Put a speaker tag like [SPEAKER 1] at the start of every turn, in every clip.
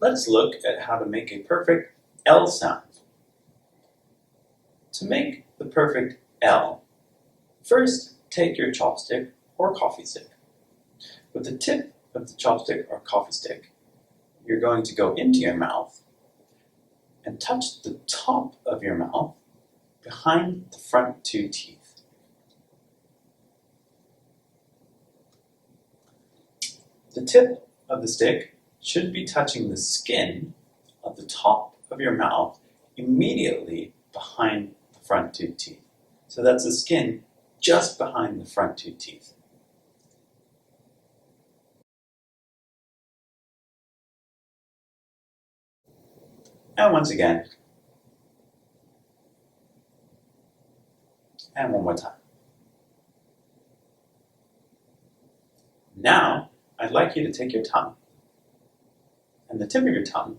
[SPEAKER 1] let's look at how to make a perfect L sound. To make the perfect L, first take your chopstick or coffee stick. With the tip of the chopstick or coffee stick, you're going to go into your mouth and touch the top of your mouth behind the front two teeth. The tip of the stick should be touching the skin of the top of your mouth immediately behind the front two teeth. So that's the skin just behind the front two teeth. And once again. And one more time. Now, I'd like you to take your tongue, and the tip of your tongue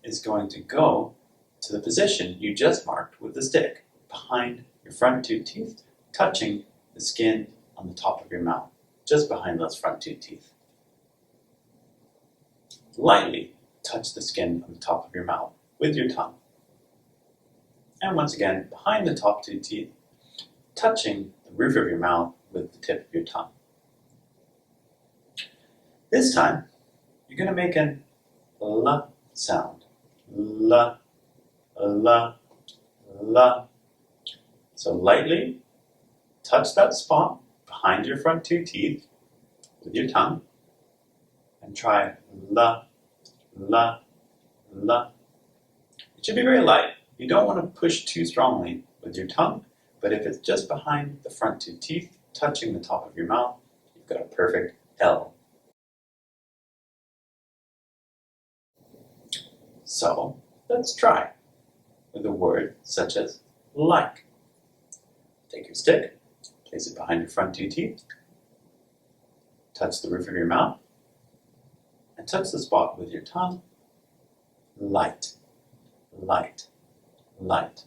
[SPEAKER 1] is going to go to the position you just marked with the stick, behind your front two teeth, touching the skin on the top of your mouth, just behind those front two teeth. Lightly touch the skin on the top of your mouth with your tongue. And once again, behind the top two teeth, touching the roof of your mouth with the tip of your tongue. This time, you're going to make an L sound. L, L, L. So lightly touch that spot behind your front two teeth with your tongue and try L, L, L. It should be very light. You don't want to push too strongly with your tongue, but if it's just behind the front two teeth, touching the top of your mouth, you've got a perfect L. So let's try with a word such as like. Take your stick, place it behind your front two teeth, touch the roof of your mouth, and touch the spot with your tongue. Light, light, light.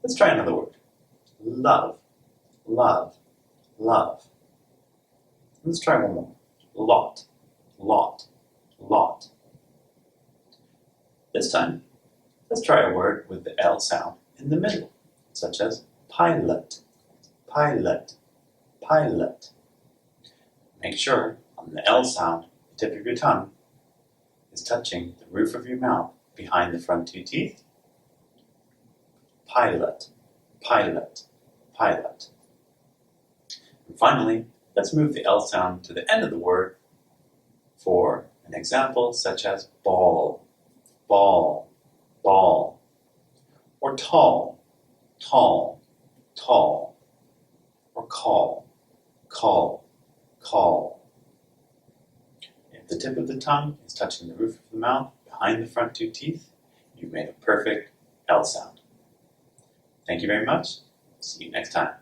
[SPEAKER 1] Let's try another word. Love, love, love. Let's try one more. Lot, lot, lot. This time, let's try a word with the L sound in the middle, such as pilot, pilot, pilot. Make sure on the L sound, the tip of your tongue is touching the roof of your mouth behind the front two teeth. Pilot, pilot, pilot. And finally, let's move the L sound to the end of the word for an example such as ball, ball, ball, or tall, tall, tall, or call, call, call. If the tip of the tongue is touching the roof of the mouth behind the front two teeth, you've made a perfect L sound. Thank you very much. See you next time.